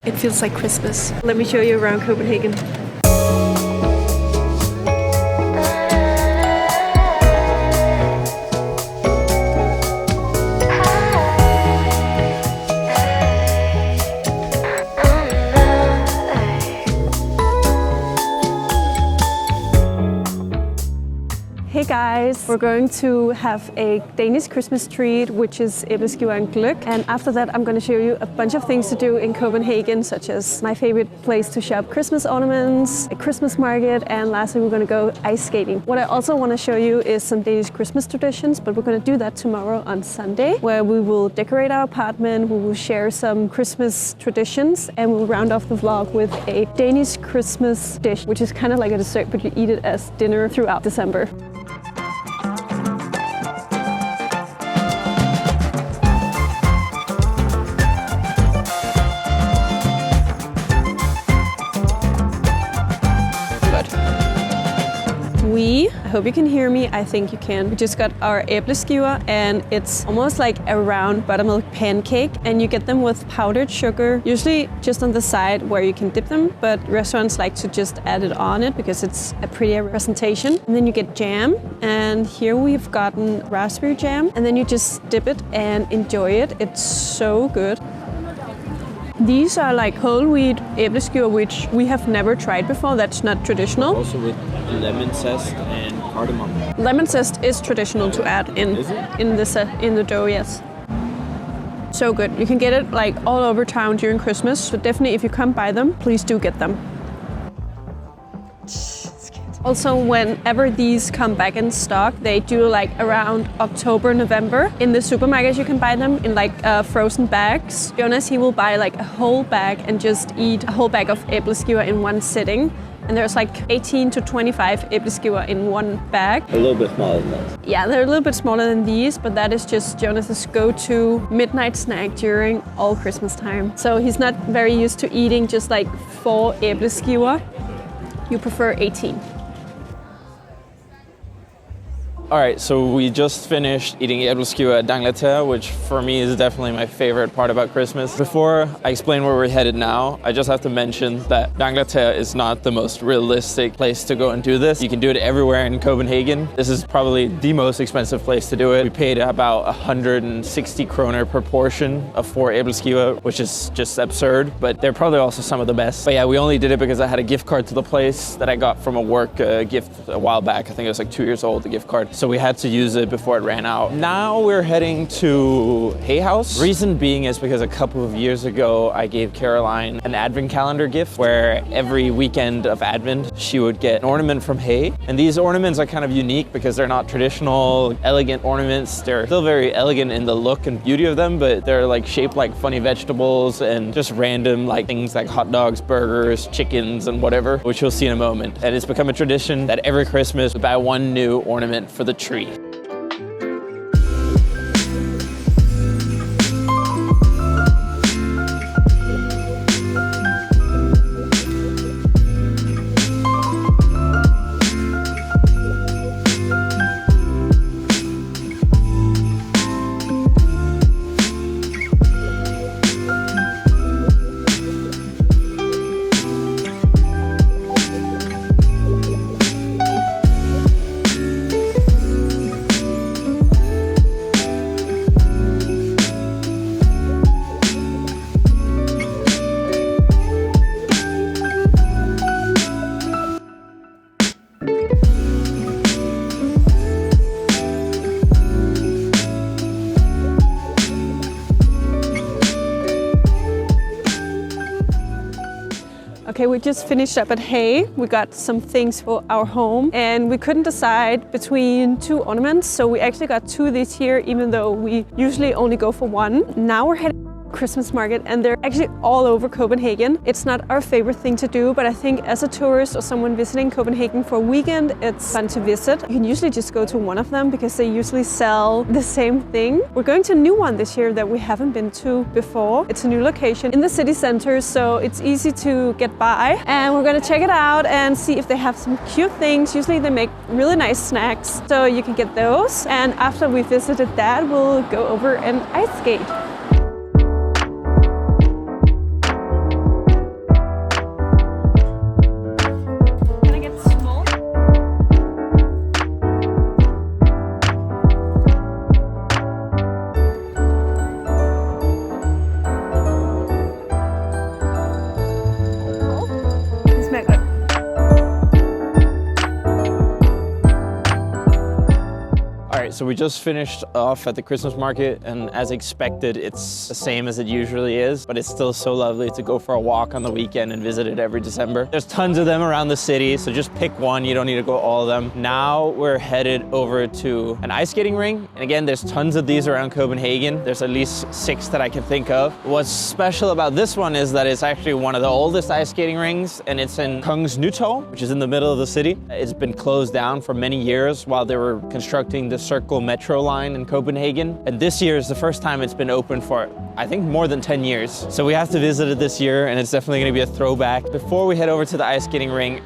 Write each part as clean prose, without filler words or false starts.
It feels like Christmas. Let me show you around Copenhagen. Hey guys, we're going to have a Danish Christmas treat, which is Æbleskiver and Gløgg. And after that, I'm going to show you a bunch of things to do in Copenhagen, such as my favorite place to shop Christmas ornaments, a Christmas market, and lastly, we're going to go ice skating. What I also want to show you is some Danish Christmas traditions, but we're going to do that tomorrow on Sunday, where we will decorate our apartment, we will share some Christmas traditions, and we'll round off the vlog with a Danish Christmas dish, which is kind of like a dessert, but you eat it as dinner throughout December. I hope you can hear me. I think you can. We just got our Æbleskiver, and it's almost like a round buttermilk pancake, and you get them with powdered sugar, usually just on the side where you can dip them, but restaurants like to just add it on it because it's a prettier presentation. And then you get jam, and here we've gotten raspberry jam, and then you just dip it and enjoy it. It's so good. These are like whole wheat Æbleskiver, which we have never tried before. That's not traditional. Also with lemon zest and cardamom. Lemon zest is traditional to add in the dough, yes. So good. You can get it like all over town during Christmas. So definitely, if you come by them, please do get them. Also, whenever these come back in stock, they do like around October, November. In the supermarkets, you can buy them in like frozen bags. Jonas, he will buy like a whole bag and just eat a whole bag of Æbleskiver in one sitting. And there's like 18 to 25 Æbleskiver in one bag. A little bit smaller than that. Yeah, they're a little bit smaller than these, but that is just Jonas's go-to midnight snack during all Christmas time. So he's not very used to eating just like 4 Æbleskiver. You prefer 18. All right, so we just finished eating Æbleskiver at d'Angleterre, which for me is definitely my favorite part about Christmas. Before I explain where we're headed now, I just have to mention that d'Angleterre is not the most realistic place to go and do this. You can do it everywhere in Copenhagen. This is probably the most expensive place to do it. We paid about 160 kroner per portion of 4 Æbleskiver, which is just absurd, but they're probably also some of the best. But yeah, we only did it because I had a gift card to the place that I got from a work gift a while back. I think it was like 2 years old, the gift card. So we had to use it before it ran out. Now we're heading to Hay House. Reason being is because a couple of years ago, I gave Caroline an advent calendar gift where every weekend of Advent, she would get an ornament from hay. And these ornaments are kind of unique because they're not traditional, elegant ornaments. They're still very elegant in the look and beauty of them, but they're like shaped like funny vegetables and just random like things like hot dogs, burgers, chickens, and whatever, which you'll see in a moment. And it's become a tradition that every Christmas we buy one new ornament for the tree. Okay, we just finished up at Hay. We got some things for our home and we couldn't decide between 2 ornaments. So we actually got 2 this year, even though we usually only go for 1. Now we're heading Christmas market and they're actually all over Copenhagen. It's not our favorite thing to do, but I think as a tourist or someone visiting Copenhagen for a weekend, it's fun to visit. You can usually just go to one of them because they usually sell the same thing. We're going to a new one this year that we haven't been to before. It's a new location in the city center, so it's easy to get by. And we're gonna check it out and see if they have some cute things. Usually they make really nice snacks, so you can get those. And after we visited that, we'll go over and ice skate. So we just finished off at the Christmas market, and as expected, it's the same as it usually is, but it's still so lovely to go for a walk on the weekend and visit it every December. There's tons of them around the city, so just pick one. You don't need to go all of them. Now we're headed over to an ice skating ring. And again, there's tons of these around Copenhagen. There's at least 6 that I can think of. What's special about this one is that it's actually one of the oldest ice skating rings, and it's in Kongens Nytorv, which is in the middle of the city. It's been closed down for many years while they were constructing the Circle metro line in Copenhagen. And this year is the first time it's been open for, I think, more than 10 years. So we have to visit it this year, and it's definitely gonna be a throwback. Before we head over to the ice skating ring,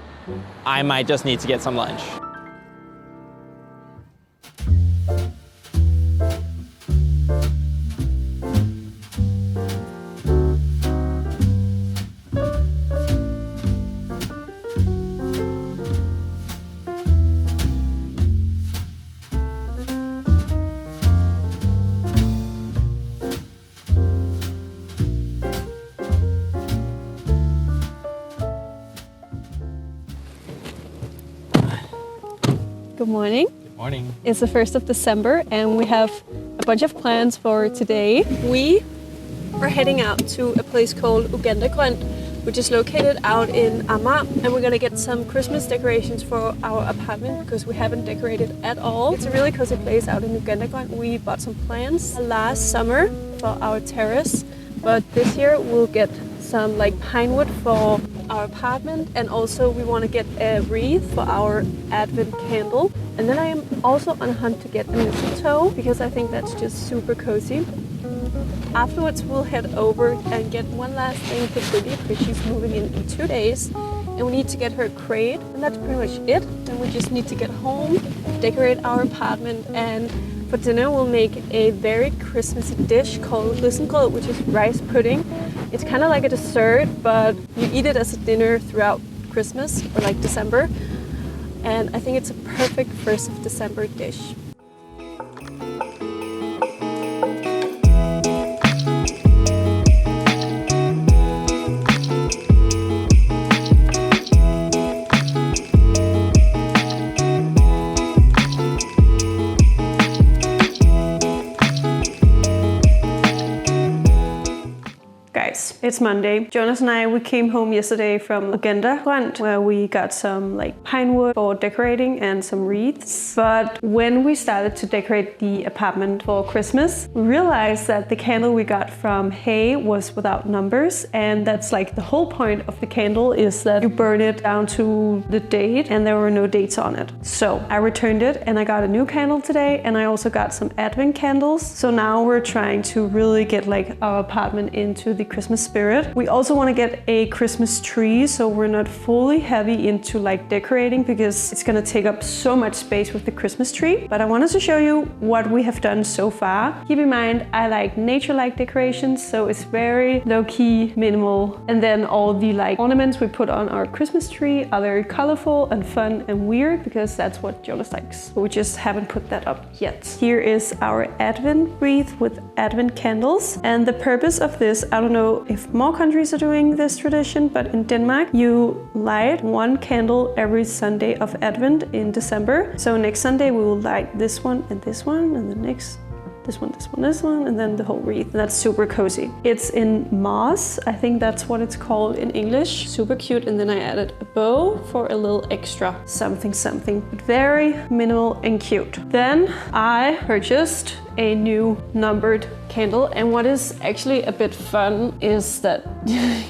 I might just need to get some lunch. Good morning. Good morning. It's the 1st of December and we have a bunch of plans for today. We are heading out to a place called Grød, which is located out in Amager, and we're gonna get some Christmas decorations for our apartment because we haven't decorated at all. It's a really cozy place out in Grød. We bought some plants last summer for our terrace, but this year we'll get some like pine wood for our apartment, and also we want to get a wreath for our advent candle. And then I am also on a hunt to get a mistletoe because I think that's just super cozy. Afterwards we'll head over and get one last thing for Brittany because she's moving in 2 days and we need to get her crate, and that's pretty much it. Then we just need to get home, decorate our apartment, and for dinner we'll make a very Christmassy dish called Grød, which is rice pudding. It's kind of like a dessert, but you eat it as a dinner throughout Christmas or like December. And I think it's a perfect 1st of December dish. It's Monday. Jonas and I, we came home yesterday from Grød, where we got some like pine wood for decorating and some wreaths. But when we started to decorate the apartment for Christmas, we realized that the candle we got from Hay was without numbers, and that's like the whole point of the candle is that you burn it down to the date and there were no dates on it. So I returned it and I got a new candle today, and I also got some advent candles. So now we're trying to really get like our apartment into the Christmas spirit. We also want to get a Christmas tree, so we're not fully heavy into like decorating because it's going to take up so much space with the Christmas tree. But I wanted to show you what we have done so far. Keep in mind, I like nature-like decorations, so it's very low-key, minimal. And then all the like ornaments we put on our Christmas tree are very colorful and fun and weird because that's what Jonas likes. But we just haven't put that up yet. Here is our advent wreath with advent candles. And the purpose of this, I don't know if more countries are doing this tradition, but in Denmark you light one candle every Sunday of Advent in December. So next Sunday we will light this one, and the next this one, and then the whole wreath. And that's super cozy. It's in moss, I think that's what it's called in English. Super cute. And then I added a bow for a little extra something, but very minimal and cute. Then I purchased a new numbered candle, and what is actually a bit fun is that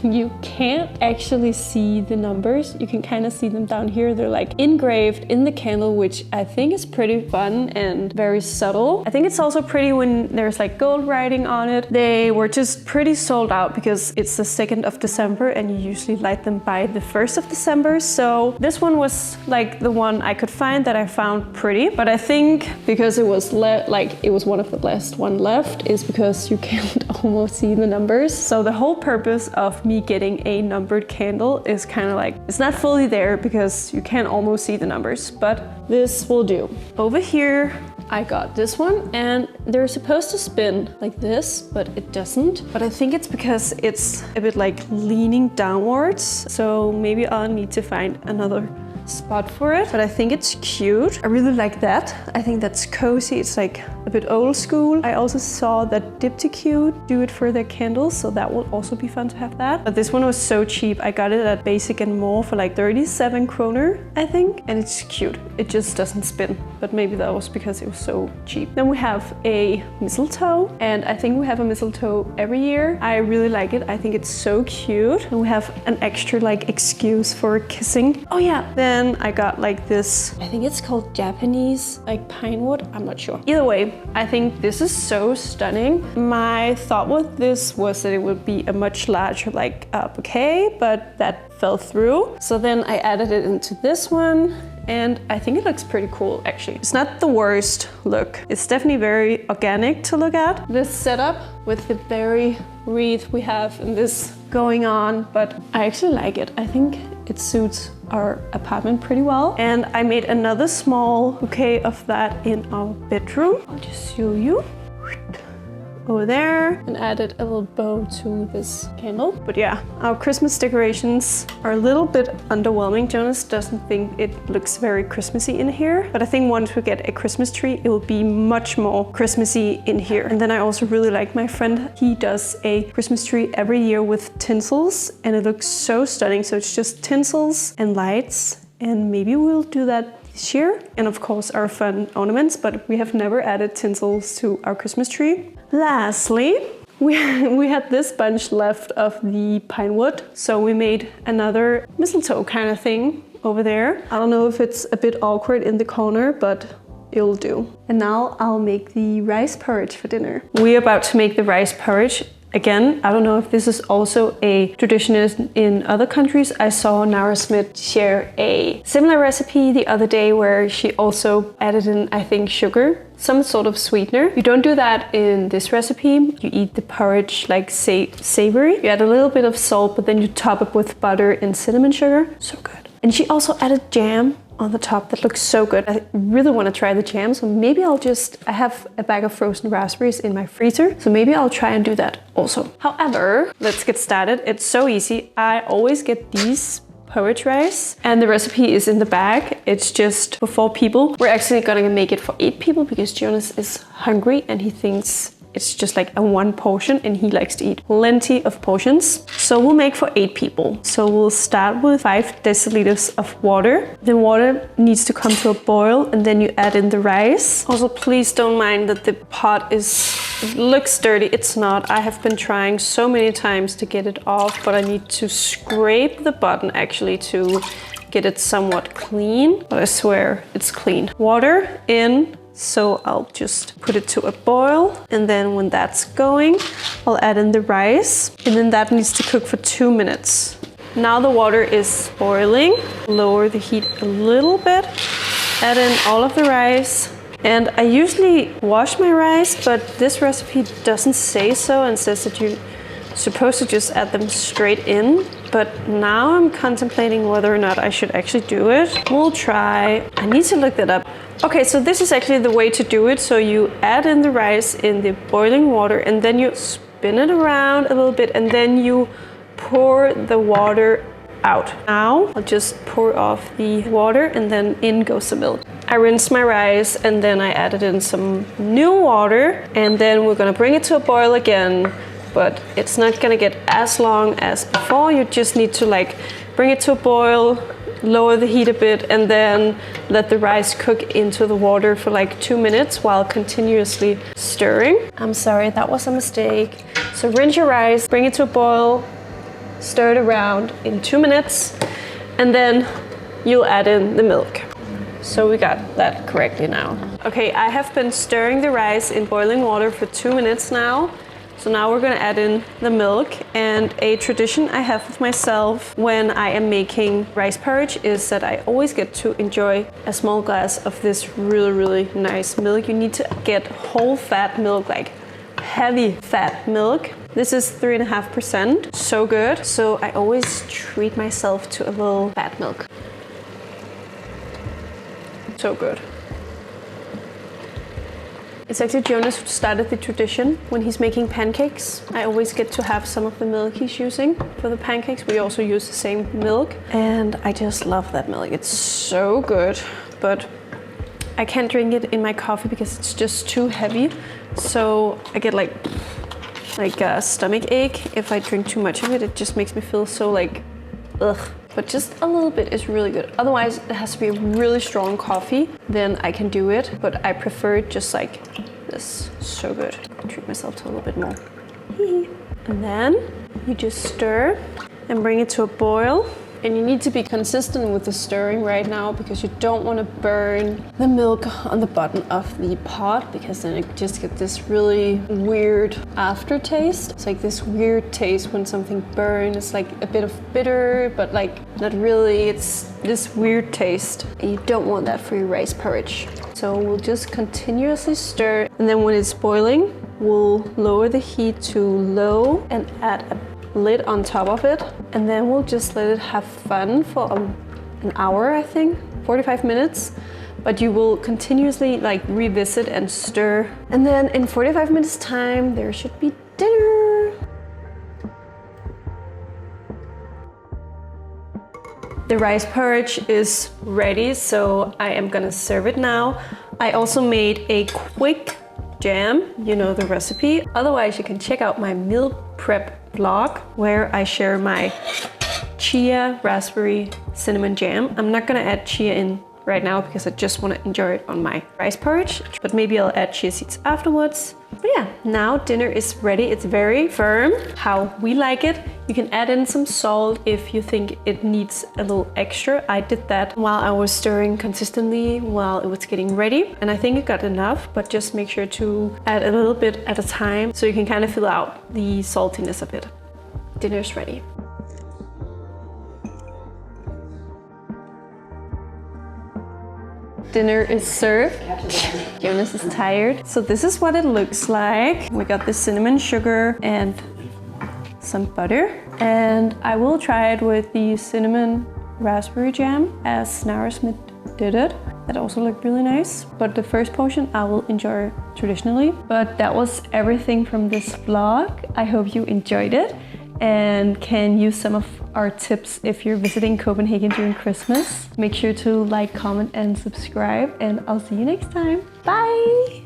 you can't actually see the numbers. You can kind of see them down here. They're like engraved in the candle, which I think is pretty fun and very subtle. I think it's also pretty when there's like gold writing on it. They were just pretty sold out because it's the 2nd of December and you usually light them by the 1st of December. So this one was like the one I could find that I found pretty, but I think because it was it was one of the last one left is because you can't almost see the numbers. So the whole purpose of me getting a numbered candle is kind of like, it's not fully there because you can almost see the numbers, but this will do. Over here I got this one, and they're supposed to spin like this, but it doesn't. But I think it's because it's a bit like leaning downwards. So maybe I'll need to find another spot for it, but I think it's cute. I really like that. I think that's cozy. It's like a bit old school. I also saw that Diptyque do it for their candles, so that will also be fun to have that. But this one was so cheap. I got it at Basic and More for like 37 kroner, I think, and it's cute. It just doesn't spin, but maybe that was because it was so cheap. Then we have a mistletoe, and I think we have a mistletoe every year. I really like it. I think it's so cute, and we have an extra like excuse for kissing. Oh yeah, then I got like this, I think it's called Japanese like pine wood. I'm not sure. Either way, I think this is so stunning. My thought with this was that it would be a much larger like bouquet, but that fell through. So then I added it into this one, and I think it looks pretty cool actually. It's not the worst look. It's definitely very organic to look at. This setup with the berry wreath we have and this going on, but I actually like it. I think it suits our apartment pretty well. And I made another small bouquet of that in our bedroom. I'll just show you. Over there, and added a little bow to this candle. But yeah, our Christmas decorations are a little bit underwhelming. Jonas doesn't think it looks very Christmassy in here, but I think once we get a Christmas tree, it will be much more Christmassy in here. And then I also really like my friend. He does a Christmas tree every year with tinsels, and it looks so stunning. So it's just tinsels and lights, and maybe we'll do that this year. And of course our fun ornaments, but we have never added tinsels to our Christmas tree. Lastly, we had this bunch left of the pine wood, so we made another mistletoe kind of thing over there. I don't know if it's a bit awkward in the corner, but it'll do. And now I'll make the rice porridge for dinner. We're about to make the rice porridge. Again, I don't know if this is also a tradition in other countries. I saw Nara Smith share a similar recipe the other day where she also added in, I think, sugar, some sort of sweetener. You don't do that in this recipe. You eat the porridge like savory. You add a little bit of salt, but then you top it with butter and cinnamon sugar. So good. And she also added jam on the top that looks so good. I really want to try the jam, so maybe I have a bag of frozen raspberries in my freezer, so maybe I'll try and do that also. However, let's get started. It's so easy. I always get these porridge rice, and the recipe is in the bag. It's just for 4 people. We're actually gonna make it for 8 people because Jonas is hungry and he thinks it's just like a 1 portion, and he likes to eat plenty of portions. So we'll make for 8 people. So we'll start with 5 deciliters of water. The water needs to come to a boil, and then you add in the rice. Also, please don't mind that the pot looks dirty. It's not. I have been trying so many times to get it off, but I need to scrape the bottom actually to get it somewhat clean. But I swear it's clean. Water in. So I'll just put it to a boil, and then when that's going, I'll add in the rice, and then that needs to cook for 2 minutes. Now the water is boiling. Lower the heat a little bit, add in all of the rice, and I usually wash my rice, but this recipe doesn't say so and says that you're supposed to just add them straight in. But now I'm contemplating whether or not I should actually do it. We'll try. I need to look that up. Okay, so this is actually the way to do it. So you add in the rice in the boiling water, and then you spin it around a little bit, and then you pour the water out. Now I'll just pour off the water, and then in goes the milk. I rinsed my rice, and then I added in some new water, and then we're gonna bring it to a boil again. But it's not gonna get as long as before. You just need to like bring it to a boil, lower the heat a bit, and then let the rice cook into the water for like 2 minutes while continuously stirring. I'm sorry, that was a mistake. So rinse your rice, bring it to a boil, stir it around in 2 minutes, and then you'll add in the milk. So we got that correctly now. Okay, I have been stirring the rice in boiling water for 2 minutes now. So now we're gonna add in the milk, and a tradition I have with myself when I am making rice porridge is that I always get to enjoy a small glass of this really, really nice milk. You need to get whole fat milk, like heavy fat milk. This is 3.5%, so good. So I always treat myself to a little fat milk. So good. It's actually Jonas who started the tradition. When he's making pancakes, I always get to have some of the milk he's using for the pancakes. We also use the same milk, and I just love that milk. It's so good, but I can't drink it in my coffee because it's just too heavy. So I get like a stomach ache if I drink too much of it. It just makes me feel so like, ugh. But just a little bit is really good. Otherwise, it has to be a really strong coffee, then I can do it. But I prefer it just like this. So good. Treat myself to a little bit more. And then you just stir and bring it to a boil. And you need to be consistent with the stirring right now because you don't want to burn the milk on the bottom of the pot, because then it just gets this really weird aftertaste. It's like this weird taste when something burns. It's like a bit of bitter, but like not really. It's this weird taste. And you don't want that for your rice porridge. So we'll just continuously stir. And then when it's boiling, we'll lower the heat to low and add a lid on top of it, and then we'll just let it have fun for an hour, I think, 45 minutes. But you will continuously like revisit and stir. And then in 45 minutes time, there should be dinner. The rice porridge is ready, so I am gonna serve it now. I also made a quick jam, you know the recipe. Otherwise, you can check out my meal prep vlog where I share my chia, raspberry, cinnamon jam. I'm not gonna add chia in right now because I just want to enjoy it on my rice porridge, but maybe I'll add chia seeds afterwards. But yeah, now dinner is ready. It's very firm, how we like it. You can add in some salt if you think it needs a little extra. I did that while I was stirring consistently while it was getting ready, and I think it got enough, but just make sure to add a little bit at a time so you can kind of fill out the saltiness of it. Dinner's ready. Dinner is served. Jonas is tired. So this is what it looks like. We got the cinnamon sugar and some butter. And I will try it with the cinnamon raspberry jam as Snarresmith did it. That also looked really nice. But the first portion I will enjoy traditionally. But that was everything from this vlog. I hope you enjoyed it and can use some of our tips if you're visiting Copenhagen during Christmas. Make sure to like, comment, and subscribe, and I'll see you next time. Bye!